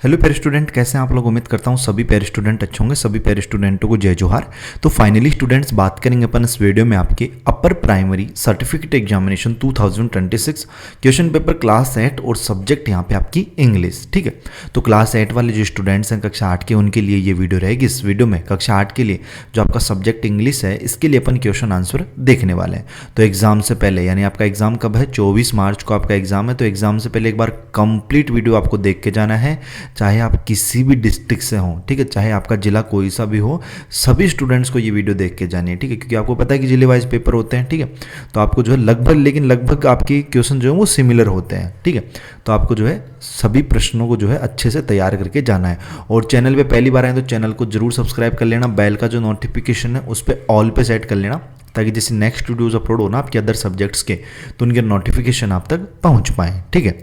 Hello प्यारे student, कैसे हैं आप लोग। उम्मीद करता हूँ सभी प्यारे स्टूडेंट अच्छे होंगे। सभी प्यारे स्टूडेंटों को जय जोहार। तो फाइनली स्टूडेंट्स, बात करेंगे अपन इस वीडियो में आपके upper primary certificate examination 2026 question paper class 8 और सब्जेक्ट यहाँ पे आपकी इंग्लिश। ठीक है, तो क्लास 8 वाले जो स्टूडेंट्स हैं कक्षा 8 के, उनके लिए ये वीडियो रहेगी। इस वीडियो में कक्षा 8 के लिए जो आपका सब्जेक्ट इंग्लिश है, इसके लिए अपन क्वेश्चन आंसर देखने वाले हैं। तो एग्जाम से पहले, यानी आपका एग्जाम कब है, 24 मार्च को आपका एग्जाम है। तो एग्जाम से पहले एक बार कंप्लीट वीडियो आपको देख के जाना है, चाहे आप किसी भी डिस्ट्रिक्ट से हों। ठीक है, चाहे आपका जिला कोई सा भी हो, सभी स्टूडेंट्स को ये वीडियो देख के जानी है। ठीक है, क्योंकि आपको पता है कि जिले वाइज पेपर होते हैं। ठीक है, तो आपको जो है लगभग आपके क्वेश्चन जो है वो सिमिलर होते हैं। ठीक है, तो आपको जो है सभी प्रश्नों को जो है अच्छे से तैयार करके जाना है। और चैनल पे पहली बार आए तो चैनल को जरूर सब्सक्राइब कर लेना। बेल का जो नोटिफिकेशन है उस पर ऑल पे सेट कर लेना, ताकि जैसे नेक्स्ट वीडियोस अपलोड हो ना आपके अदर सब्जेक्ट्स के, तो उनके नोटिफिकेशन आप तक पहुंच पाएँ। ठीक है,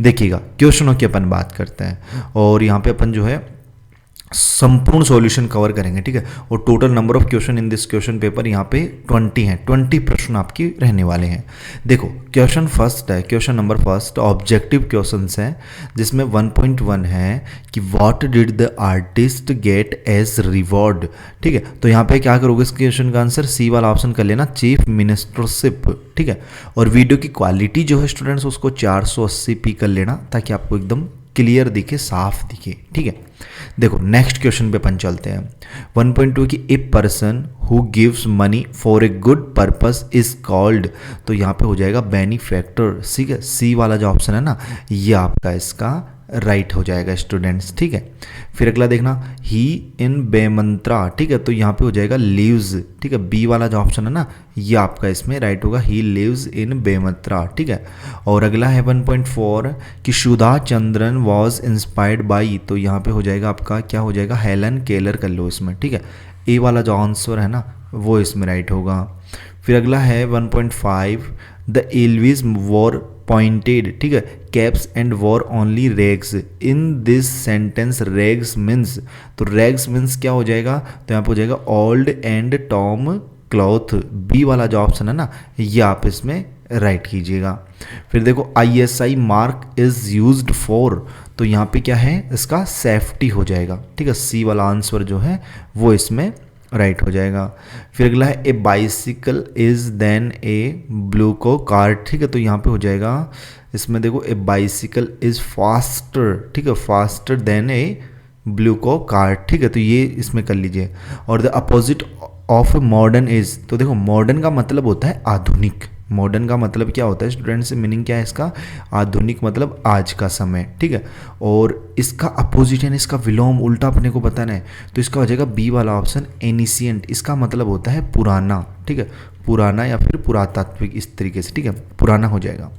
देखिएगा क्वेश्चनों की अपन बात करते हैं और यहाँ पे अपन जो है संपूर्ण सॉल्यूशन कवर करेंगे। ठीक है, और total number of question in this question paper यहाँ पे 20 हैं। 20 प्रश्न आपकी रहने वाले हैं। देखो, क्वेश्चन फर्स्ट है, question number first objective questions हैं, जिसमें 1.1 है कि what did the artist get as reward. ठीक है, तो यहाँ पे क्या करोगे इस क्वेश्चन का आंसर, सी वाला ऑप्शन कर लेना, चीफ मिनिस्टरशिप। ठीक है, और वीडियो की क्वालिटी जो है स्टूडेंट्स उसको 480p कर लेना, ताकि आपको एकदम क्लियर दिखे, साफ दिखे। ठीक है, देखो नेक्स्ट क्वेश्चन पे अपन चलते हैं। 1.2 की a person who gives money for a good purpose is called. तो यहाँ पे हो जाएगा बेनिफैक्टर। ठीक है, सी वाला जो ऑप्शन है ना, ये आपका इसका राइट हो जाएगा स्टूडेंट्स। ठीक है, फिर अगला देखना, ही इन बेमंत्रा। ठीक है, तो यहाँ पे हो जाएगा लिव्स। ठीक है, बी वाला जो ऑप्शन है ना, ये आपका इसमें राइट होगा, ही लिव्स इन बेमंत्रा। ठीक है, और अगला है 1.4 कि Sudha Chandran was inspired by. तो यहाँ पे हो जाएगा आपका, क्या हो जाएगा, हेलन केलर कर लो इसमें। ठीक है, ए वाला जो आंसर है ना वो इसमें राइट होगा। फिर अगला है 1.5 द एल्विस वॉर पॉइंटेड। ठीक है, caps and war only regs in this sentence. Regs means, तो रेग्स मीन्स क्या हो जाएगा, तो यहाँ पे हो जाएगा old and torn cloth. B वाला जो ऑप्शन है ना, ये आप इसमें राइट कीजिएगा। फिर देखो, ISI mark is used for. तो यहाँ पे क्या है इसका, सेफ्टी हो जाएगा। ठीक है, सी वाला आंसर जो है वो इसमें राइट हो जाएगा। फिर अगला है a bicycle is than a bullock cart. ठीक है, तो यहाँ पे हो जाएगा इसमें, देखो ए बाइसिकल इज फास्टर। ठीक है, faster than a bullock cart. ठीक है, तो ये इसमें कर लीजिए। और the opposite of modern is. तो देखो, मॉडर्न का मतलब होता है आधुनिक। मॉडर्न का मतलब क्या होता है स्टूडेंट से, मीनिंग क्या है इसका, आधुनिक मतलब आज का समय। ठीक है, और इसका अपोजिट यानी इसका विलोम उल्टा अपने को बताना है, तो इसका हो जाएगा बी वाला ऑप्शन, एनिशियंट। इसका मतलब होता है पुराना। ठीक है, पुराना या फिर पुरातात्विक, इस तरीके से। ठीक है, पुराना हो जाएगा।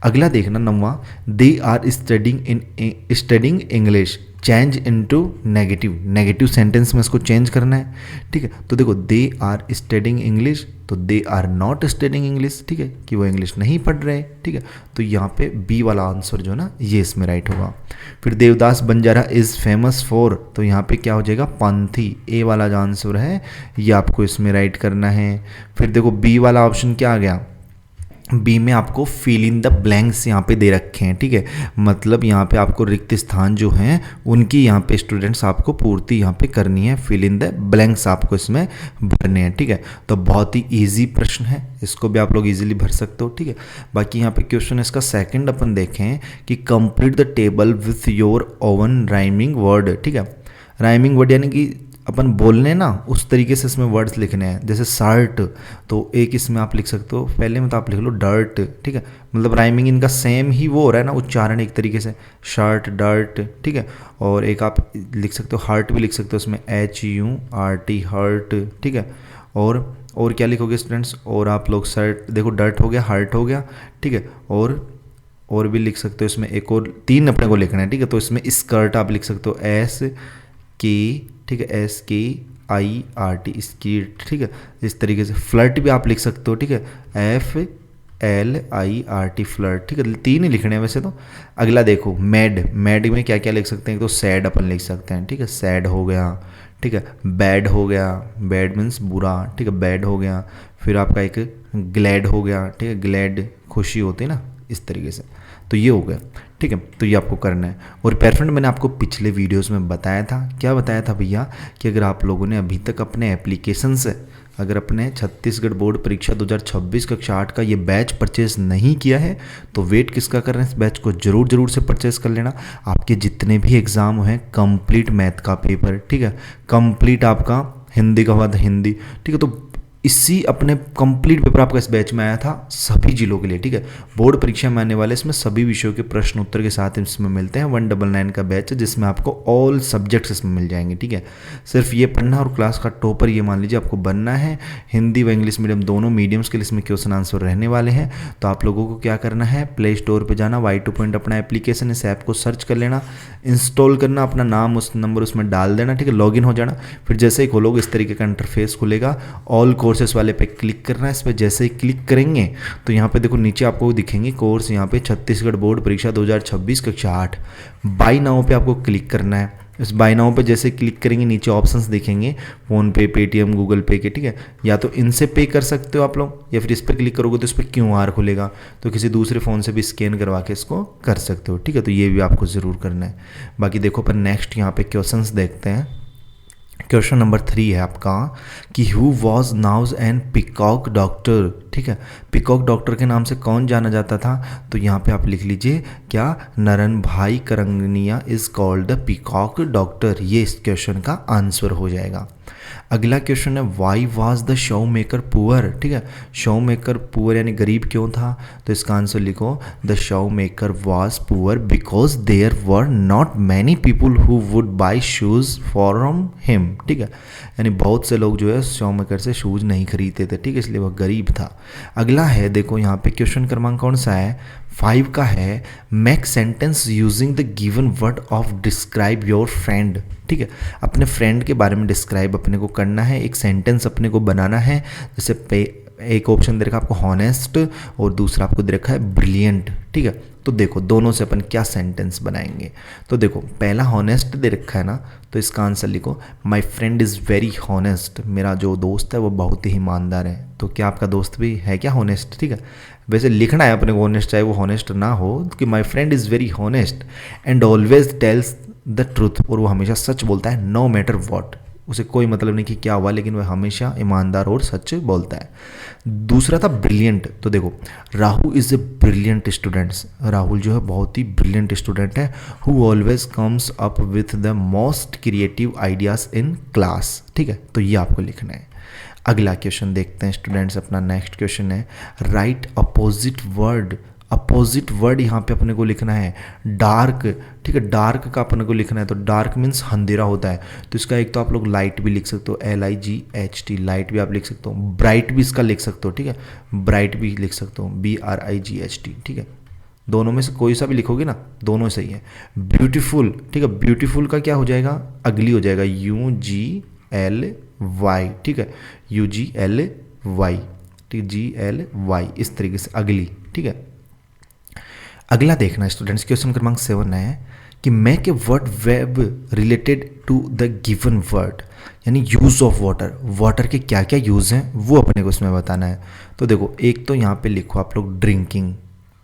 अगला देखना 9वां, they are studying English change into negative. Negative sentence में इसको चेंज करना है। ठीक है, तो देखो, दे आर स्टडिंग इंग्लिश, तो they are not studying English. ठीक है, कि वो इंग्लिश नहीं पढ़ रहे। ठीक है, तो यहाँ पे बी वाला आंसर जो है ना, ये इसमें राइट होगा। फिर Devdas Banjara is famous for. तो यहाँ पे क्या हो जाएगा, पंथी। ए वाला जो आंसर है ये आपको इसमें राइट करना है। फिर देखो, बी वाला ऑप्शन क्या आ गया, बी में आपको फिल इन द ब्लैंक्स यहाँ पे दे रखे हैं। ठीक है, मतलब यहाँ पे आपको रिक्त स्थान जो हैं उनकी यहाँ पे स्टूडेंट्स आपको पूर्ति यहाँ पे करनी है। फिल इन द ब्लैंक्स आपको इसमें भरने हैं। ठीक है, तो बहुत ही इजी प्रश्न है, इसको भी आप लोग इजीली भर सकते हो। ठीक है, बाकी यहाँ पे क्वेश्चन इसका सेकंड अपन देखें कि complete the table with your oven rhyming word. ठीक है, राइमिंग वर्ड यानी कि अपन बोलने ना उस तरीके से इसमें वर्ड्स लिखने हैं। जैसे शर्ट, तो एक इसमें आप लिख सकते हो, पहले में तो आप लिख लो डर्ट। ठीक है, मतलब राइमिंग इनका सेम ही वो हो रहा है ना, उच्चारण एक तरीके से, शर्ट डर्ट। ठीक है, और एक आप लिख सकते हो हर्ट भी लिख सकते हो उसमें, HURT हर्ट। ठीक है, और क्या लिखोगे स्टूडेंट्स, और आप लोग शर्ट, देखो डर्ट हो गया, हर्ट हो गया। ठीक है, और भी लिख सकते हो इसमें, एक और 3 अपने को लिखना है। ठीक है, तो इसमें स्कर्ट आप लिख सकते हो SK, ठीक है, SKIRT स्कीट। ठीक है, इस तरीके से। फ्लर्ट भी आप लिख सकते हो। ठीक है, FLIRT फ्लर्ट। ठीक है, 3 ही लिखने हैं वैसे तो। अगला देखो, मैड। मैड में क्या क्या लिख सकते हैं, तो सैड अपन लिख सकते हैं। ठीक है, सैड हो गया। ठीक है, बैड हो गया, बैड मीन्स बुरा। ठीक है, बैड हो गया। फिर आपका एक ग्लैड हो गया। ठीक है, ग्लैड खुशी होती है ना, इस तरीके से। तो ये हो गया। ठीक है, तो ये आपको करना है। और रिपेयर फ्रेंड मैंने आपको पिछले वीडियोस में बताया था, क्या बताया था भैया, कि अगर आप लोगों ने अभी तक अपने एप्लीकेशन से अगर अपने छत्तीसगढ़ बोर्ड परीक्षा 2026 कक्षा 8 का ये बैच परचेज नहीं किया है तो वेट किसका कर रहे हैं, इस बैच को जरूर से परचेज कर लेना। आपके जितने भी एग्ज़ाम हैं, कंप्लीट मैथ का पेपर, ठीक है, कंप्लीट आपका हिंदी का हुआ था हिंदी, ठीक है, तो इसी अपने कंप्लीट पेपर आपका इस बैच में आया था सभी जिलों के लिए, ठीक है। बोर्ड परीक्षा में आने वाले इसमें सभी विषयों के प्रश्न उत्तर के साथ इसमें मिलते हैं। 199 का बैच है जिसमें आपको ऑल सब्जेक्ट्स इसमें मिल जाएंगे, ठीक है। सिर्फ ये पढ़ना और क्लास का टॉपर ये मान लीजिए आपको बनना है। हिंदी व इंग्लिश मीडियम दोनों मीडियम्स के लिए इसमें क्वेश्चन आंसर रहने वाले हैं। तो आप लोगों को क्या करना है, प्ले स्टोर पर जाना, Y2 पॉइंट अपना एप्लीकेशन, इस ऐप को सर्च कर लेना, इंस्टॉल करना, अपना नाम उस नंबर उसमें डाल देना, ठीक है, लॉगिन हो जाना। फिर जैसे ही खोलोगे इस तरीके का इंटरफेस खुलेगा, ऑल कोर्सेस वाले पे क्लिक करना है। इस पर जैसे ही क्लिक करेंगे तो यहाँ पे देखो नीचे आपको दिखेंगे कोर्स, यहाँ पे छत्तीसगढ़ बोर्ड परीक्षा 2026 कक्षा 8 बाय नाउ पे आपको क्लिक करना है। इस बाय नाउ पे जैसे क्लिक करेंगे नीचे ऑप्शंस दिखेंगे फ़ोन पे, पेटीएम, गूगल पे के, ठीक है, या तो इनसे पे कर सकते हो आप लोग, या फिर इस पर क्लिक करोगे तो इस पर QR खुलेगा, तो किसी दूसरे फ़ोन से भी स्कैन करवा के इसको कर सकते हो, ठीक है। तो ये भी आपको ज़रूर करना है। बाकी देखो अपन नेक्स्ट यहाँ पे क्वेश्चंस देखते हैं। क्वेश्चन नंबर 3 है आपका कि who was now's and peacock doctor, ठीक है, पिकॉक डॉक्टर के नाम से कौन जाना जाता था, तो यहाँ पे आप लिख लीजिए क्या, Naran bhai Karangania is called the peacock doctor, ये इस क्वेश्चन का आंसर हो जाएगा। अगला क्वेश्चन है why was the show maker poor, ठीक है, शो मेकर पुअर यानी गरीब क्यों था, तो इसका आंसर लिखो the shoemaker was poor because there were not many people who would buy shoes from him, ठीक है, यानी बहुत से लोग जो है शो मेकर से शूज़ नहीं खरीदते थे, ठीक है, इसलिए वह गरीब था। अगला है देखो यहाँ पे क्वेश्चन क्रमांक कौन सा है, 5 का है, make sentence using the given word of describe your friend, ठीक है, अपने फ्रेंड के बारे में डिस्क्राइब अपने को करना है, एक सेंटेंस अपने को बनाना है। जैसे एक ऑप्शन दे रखा है आपको हॉनेस्ट और दूसरा आपको दे रखा है ब्रिलियंट, ठीक है। तो देखो दोनों से अपन क्या सेंटेंस बनाएंगे, तो देखो पहला हॉनेस्ट दे रखा है ना, तो इसका आंसर लिखो my friend is very honest, मेरा जो दोस्त है वो बहुत ही ईमानदार है। तो क्या आपका दोस्त भी है क्या हॉनेस्ट, ठीक है, वैसे लिखना है अपने को हॉनेस्ट, चाहे वो हॉनेस्ट ना हो, कि my friend is very honest and always tells the truth, और वो हमेशा सच बोलता है नो मैटर वॉट, उसे कोई मतलब नहीं कि क्या हुआ, लेकिन वह हमेशा ईमानदार और सच बोलता है। दूसरा था ब्रिलियंट, तो देखो Rahul is a brilliant students, Rahul जो है बहुत ही ब्रिलियंट स्टूडेंट है, who always comes up with the most creative ideas in class, ठीक है, तो ये आपको लिखना है। अगला क्वेश्चन देखते हैं स्टूडेंट्स, अपना नेक्स्ट क्वेश्चन है right opposite word, opposite word यहाँ पे अपने को लिखना है डार्क, ठीक है, डार्क का अपने को लिखना है, तो डार्क मीन्स अंधेरा होता है, तो इसका एक तो आप लोग लाइट भी लिख सकते हो, LIGHT, लाइट भी आप लिख सकते हो, ब्राइट भी इसका लिख सकते हो, ठीक है, ब्राइट भी लिख सकते हो, BRIGHT, ठीक है, दोनों में से कोई सा भी लिखोगे ना दोनों सही है। ब्यूटीफुल, ठीक है, ब्यूटीफुल का क्या हो जाएगा, अगली हो जाएगा UGLY, ठीक है, UGLY, ठीक, GLY, इस तरीके से अगली, ठीक है। अगला देखना स्टूडेंट्स, क्वेश्चन क्रमांक 7 है कि make a word web related to the given word, यानी यूज़ ऑफ वाटर, वाटर के क्या क्या यूज़ हैं वो अपने को इसमें बताना है। तो देखो एक तो यहाँ पे लिखो आप लोग ड्रिंकिंग,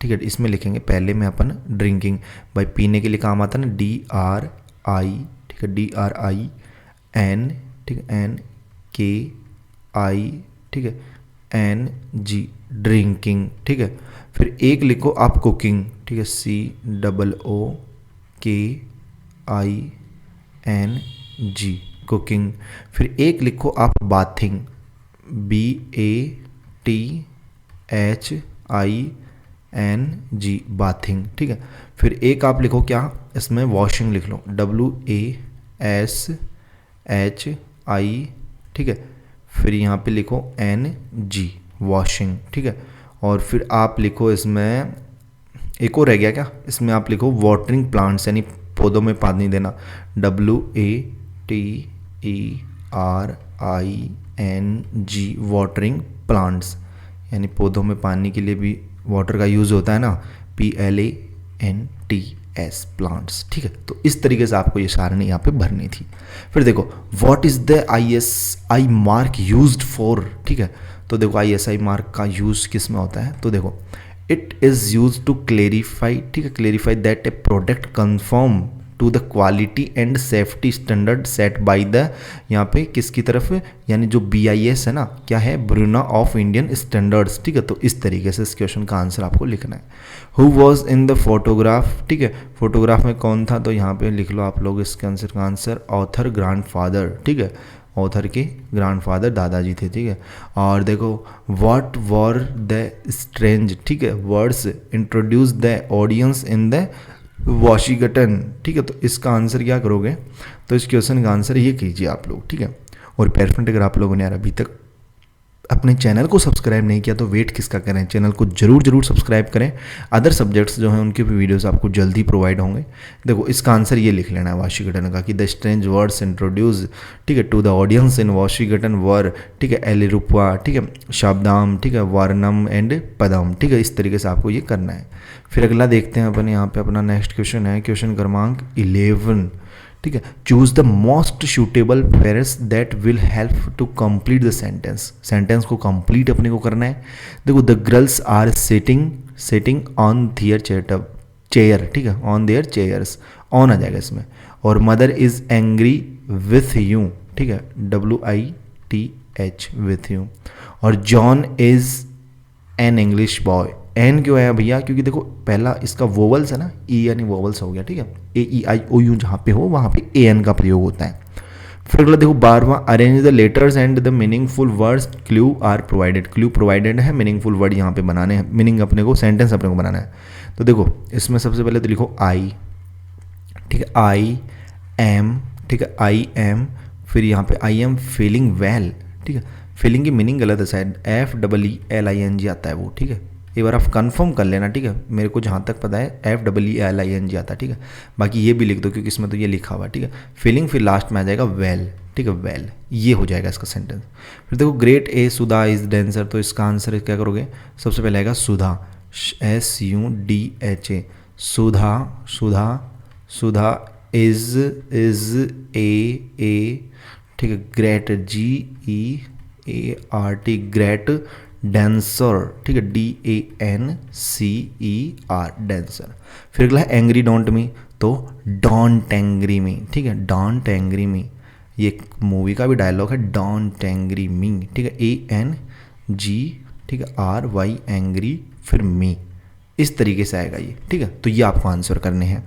ठीक है, इसमें लिखेंगे पहले में अपन ड्रिंकिंग, भाई पीने के लिए काम आता है ना, DRI, ठीक है, DRIN, ठीक है, NKI, ठीक है, NG, ड्रिंकिंग, ठीक है। फिर एक लिखो आप कुकिंग, ठीक है, COOKING, कुकिंग। फिर एक लिखो आप बाथिंग, BATHING, बाथिंग, ठीक है। फिर एक आप लिखो क्या इसमें वॉशिंग लिख लो, WASHI, ठीक है। फिर यहाँ पे लिखो NG, वॉशिंग, ठीक है। और फिर आप लिखो इसमें एक और रह गया क्या, इसमें आप लिखो वाटरिंग प्लांट्स, यानी पौधों में पानी देना, WATERING, वाटरिंग प्लांट्स, यानी पौधों में पानी के लिए भी वाटर का यूज़ होता है ना, PLANTS, प्लांट्स, ठीक है। तो इस तरीके से आपको ये सारणी यहाँ पे भरनी थी। फिर देखो what is the ISI mark used for, ठीक है, तो देखो ISI मार्क का यूज़ किस में होता है, तो देखो it is used to clarify, ठीक है, clarify that a product conform to the quality and safety standard set by the, यहाँ पे किसकी तरफ, यानी जो BIS है ना, क्या है, ब्यूरो ऑफ इंडियन स्टैंडर्ड्स, ठीक है। तो इस तरीके से इस क्वेश्चन का आंसर आपको लिखना है। Who was in the photograph, ठीक है, फोटोग्राफ में कौन था, तो यहाँ पे लिख लो आप लोग इसके आंसर का आंसर ऑथर ग्रैंडफादर, ठीक है, ऑथर के ग्रैंडफादर दादाजी थे, ठीक है। और देखो व्हाट वर द स्ट्रेंज, ठीक है, words introduce the audience in the Washington, ठीक है। तो इसका आंसर क्या करोगे, तो इस क्वेश्चन का आंसर ये कीजिए आप लोग, ठीक है। और पेरेंट अगर आप लोगों ने यार अभी तक अपने चैनल को सब्सक्राइब नहीं किया तो वेट किसका करें, चैनल को जरूर सब्सक्राइब करें। अदर सब्जेक्ट्स जो हैं उनके भी वीडियोस आपको जल्दी प्रोवाइड होंगे। देखो इसका आंसर ये लिख लेना है वाशिंगटन का, कि द स्ट्रेंज वर्ड्स इंट्रोड्यूस, ठीक है, to the audience in Washington वर, ठीक है, एलिरुपा, ठीक है, शाब्दाम, ठीक है, वारनम एंड पदम, ठीक है। इस तरीके से आपको ये करना है। फिर अगला देखते हैं अपन, यहाँ पे अपना नेक्स्ट क्वेश्चन है क्वेश्चन क्रमांक 11, ठीक है। Choose the most suitable phrase that will help to complete the sentence, sentence को कंप्लीट अपने को करना है। देखो the girls are sitting on their chair, ठीक है, ऑन देयर चेयर्स, ऑन आ जाएगा इसमें। और mother is angry with you, ठीक है, WITH विथ यू। और John is an English boy, an क्यों आया भैया, क्योंकि देखो पहला इसका वोवल्स है ना, ई यानी वोवल्स हो गया, ठीक है, AEIOU जहाँ पे हो वहाँ पे AN का प्रयोग होता है। फिर अगला देखो 12वां, arrange the letters and the meaningful words, clue are provided, clue provided है, मीनिंगफुल वर्ड यहाँ पे बनाने हैं, मीनिंग अपने को, सेंटेंस अपने को बनाना है। तो देखो इसमें सबसे पहले तो लिखो आई, ठीक है, आई एम, ठीक है, आई एम, फिर यहाँ पे आई एम फीलिंग वेल, ठीक है, फीलिंग की मीनिंग गलत है शायद, FEELING आता है वो, ठीक है, एक बार आप कंफर्म कर लेना, ठीक है, मेरे को जहाँ तक पता है FEELING आता है, ठीक है, बाकी ये भी लिख दो क्योंकि इसमें तो ये लिखा हुआ है, ठीक है, फीलिंग, फिर लास्ट में आ जाएगा वेल, ठीक है, वेल, ये हो जाएगा इसका सेंटेंस। फिर देखो great a Sudha is denser, तो इसका आंसर क्या करोगे, सबसे पहले आएगा सुधा, SUDHA, सुधा इज ए, ठीक है, ग्रेट GEART, ग्रेट डेंसर, ठीक है, DANCER, डेंसर। फिर अगला है एंग्री डोंट मी, तो डोंट एंग्री मी, ठीक है, डोंट एंग्री मी, ये एक मूवी का भी डायलॉग है, डोंट एंग्री मी, ठीक है, ANG, ठीक है, RY एंग्री, फिर मी, इस तरीके से आएगा ये, ठीक है। तो ये आपको आंसर करने हैं।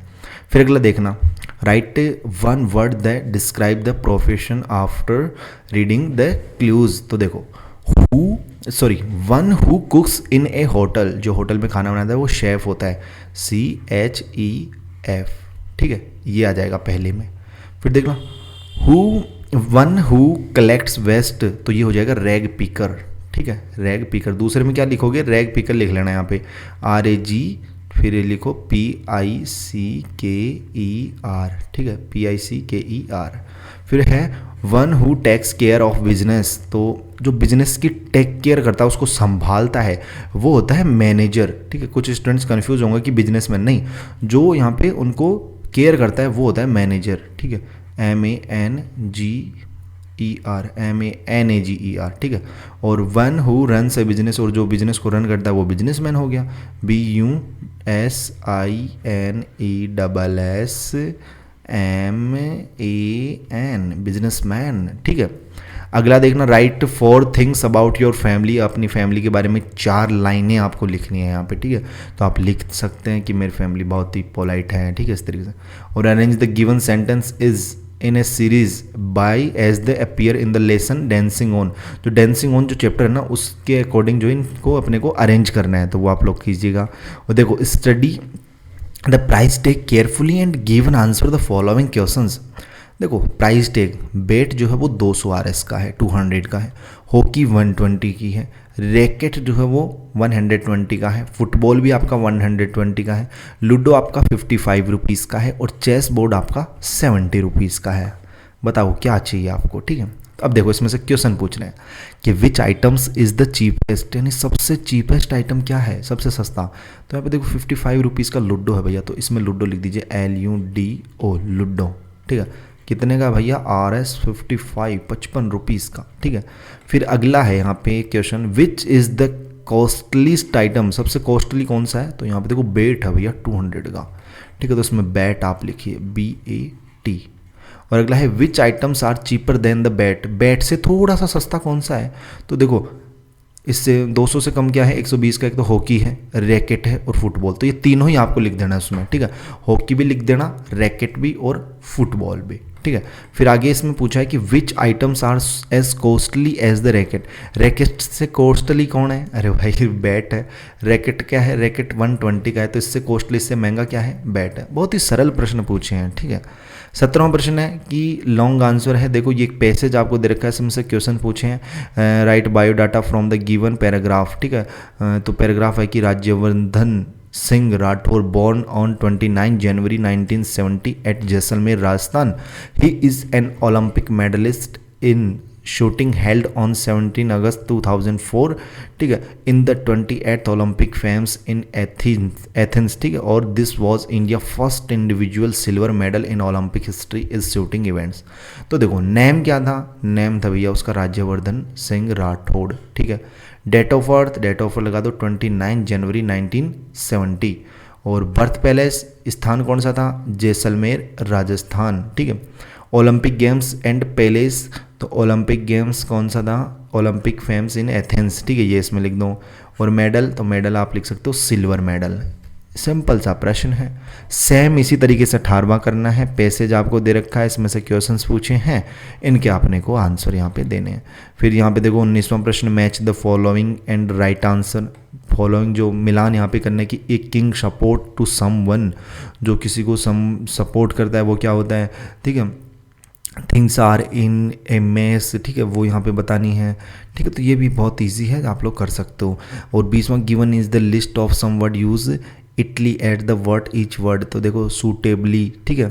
फिर अगला देखना, right one word that describe the profession after reading the clues. तो देखो one who कुक्स in A hotel, जो होटल में खाना बनाता है वो शेफ होता है, CHEF, ठीक है, ये आ जाएगा पहले में। फिर देखना वन हु कलेक्ट्स वेस्ट, तो ये हो जाएगा रैग पिकर, ठीक है, रैग पिकर। दूसरे में क्या लिखोगे, रैग पिकर लिख लेना यहाँ पे, RAG, फिर ये लिखो PICKER, ठीक है, PICKER। फिर है one who takes care of business, तो जो बिजनेस की टेक केयर करता है, उसको संभालता है, वो होता है मैनेजर, ठीक है। कुछ स्टूडेंट्स कंफ्यूज होंगे कि बिजनेसमैन नहीं, जो यहाँ पे उनको केयर करता है वो होता है मैनेजर, ठीक है, MANAGER, ठीक है। और one who runs A business, और जो बिजनेस को रन करता है वो बिजनेसमैन हो गया, BUSINESSMAN, बिजनेसमैन, ठीक है। अगला देखना, right 4 things about your family, अपनी फैमिली के बारे में 4 लाइनें आपको लिखनी है यहाँ पे, ठीक है। तो आप लिख सकते हैं कि मेरी फैमिली बहुत ही पोलाइट है, ठीक है, इस तरीके से। और arrange the given sentence is in a series by as they appear in the lesson dancing on, जो डेंसिंग ऑन जो चैप्टर है ना, उसके अकॉर्डिंग जो इनको अपने को अरेंज करना है, तो वो आप लोग कीजिएगा। और देखो study the price tag carefully and give an answer the following questions. देखो प्राइस टैग, बेट जो है वो 200 RS का है, 200 का है, हॉकी 120 की है, रैकेट जो है वो 120 का है, फुटबॉल भी आपका 120 का है, लूडो आपका 55 रुपीज़ का है, और चेस बोर्ड आपका 70 रुपीज़ का है। बताओ क्या चाहिए आपको, ठीक है। अब देखो इसमें से क्वेश्चन पूछ रहे हैं कि which items is the cheapest, यानी सबसे चीपेस्ट आइटम क्या है, सबसे सस्ता। तो यहाँ पे देखो 55 रुपीज़ का लूडो है भैया, तो इसमें लूडो लिख दीजिए, LUDO, लूडो, ठीक है। कितने का भैया, RS 55 रुपीज़ का, ठीक है। फिर अगला है यहाँ पे question, which is the costliest item, सबसे कॉस्टली कौन सा है, तो यहाँ पे देखो बेट है भैया 200 का, ठीक है, तो इसमें बैट आप लिखिए BAT। और अगला है which items are cheaper than the bat, bat से थोड़ा सा सस्ता कौन सा है, तो देखो इससे 200 से कम क्या है 120 का, एक तो हॉकी है, रैकेट है और फुटबॉल, तो ये तीनों ही आपको लिख देना है उसमें, ठीक है, हॉकी भी लिख देना, रैकेट भी और फुटबॉल भी, ठीक है। फिर आगे इसमें पूछा है कि which items are as costly as the racket, racket से कॉस्टली कौन है, अरे भाई बैट है, रैकेट क्या है, रैकेट 120 का है, तो इससे कॉस्टली, इससे महंगा क्या है, बैट है। बहुत ही सरल प्रश्न पूछे हैं, ठीक है। 17वां प्रश्न है कि लॉन्ग आंसर है, देखो ये एक पैसेज आपको दे रखा है, इसमें से क्वेश्चन पूछे हैं, right biodata from the given paragraph, ठीक है, तो पैराग्राफ है कि Rajyavardhan Singh Rathore born on 29 January 1970 at Jaisalmer Rajasthan, he is an Olympic medalist in shooting held on 17 August 2004, ठीक है, in the 28th Olympic Games in Athens, ठीक है, और this was India first individual silver medal in Olympic history is shooting events। तो देखो name क्या था, name था भैया उसका राज्यवर्धन सिंह राठौड़, ठीक है। डेट ऑफ बर्थ लगा दो 29 जनवरी 1970, और बर्थ पैलेस स्थान कौन सा था, जैसलमेर राजस्थान, ठीक है। ओलंपिक गेम्स एंड पैलेस, तो ओलंपिक गेम्स कौन सा था, ओलंपिक फेम्स इन एथेंस, ठीक है, ये इसमें लिख दो। और मेडल, तो मेडल आप लिख सकते हो सिल्वर मेडल। सिंपल सा प्रश्न है। सेम इसी तरीके से 18वां करना है, पैसेज आपको दे रखा है, इसमें से क्वेश्चंस पूछे हैं, इनके आपने को आंसर यहाँ पे देने हैं। फिर यहाँ पे देखो 19वां प्रश्न, match the following and right answer. Following जो मिलान यहाँ पे करने की, एक किंग सपोर्ट टू समवन, जो किसी को सपोर्ट करता है वो क्या होता है, ठीक है, things are in a mess, ठीक है, वो यहाँ पे बतानी है, ठीक है, तो ये भी बहुत इजी है, आप लोग कर सकते हो। और 20वां, given is the list of some word use Italy at the word each word, तो देखो सूटेबली, ठीक है,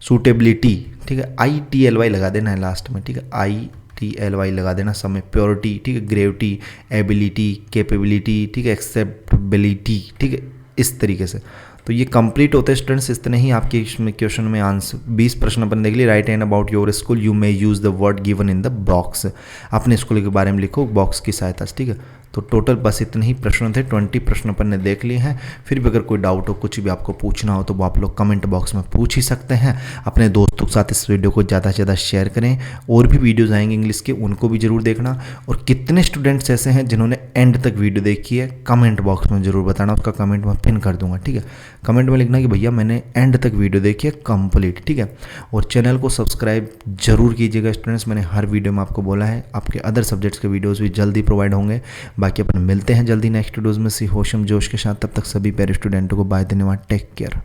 सूटेबिलिटी, ठीक है, ITLY लगा देना है लास्ट में, ठीक है, ITLY लगा देना समय, प्योरिटी, ठीक है, ग्रेविटी, एबिलिटी, कैपेबिलिटी, ठीक है, एक्सेप्टेबिलिटी, ठीक है, इस तरीके से। तो ये कंप्लीट होते हैं स्टूडेंट्स, इतने ही आपके इसमें क्वेश्चन में आंसर। 20 प्रश्न अपन देख लिए। Right hand about your school, you may use the word given in the box, अपने स्कूल के बारे में लिखो बॉक्स की सहायता से, ठीक है। तो टोटल बस इतने ही प्रश्न थे, 20 प्रश्न अपन ने देख लिए हैं। फिर भी अगर कोई डाउट हो, कुछ भी आपको पूछना हो, तो वो आप लोग कमेंट बॉक्स में पूछ ही सकते हैं। अपने दोस्तों के साथ इस वीडियो को ज़्यादा से ज़्यादा शेयर करें। और भी वीडियोज़ आएंगे इंग्लिश के, उनको भी जरूर देखना। और कितने स्टूडेंट्स ऐसे हैं जिन्होंने एंड तक वीडियो देखी है, कमेंट बॉक्स में जरूर बताना, उसका कमेंट मैं पिन कर दूंगा, ठीक है। कमेंट में लिखना कि भैया मैंने एंड तक वीडियो देखी है कंप्लीट, ठीक है। और चैनल को सब्सक्राइब जरूर कीजिएगा स्टूडेंट्स, मैंने हर वीडियो में आपको बोला है। आपके अदर सब्जेक्ट्स के वीडियोज़ भी जल्दी प्रोवाइड होंगे। बाकी अपन मिलते हैं जल्दी नेक्स्ट वीडियोज़ में सी होशम जोश के साथ। तब तक सभी प्यारे स्टूडेंटों को बाय, धन्यवाद, टेक केयर।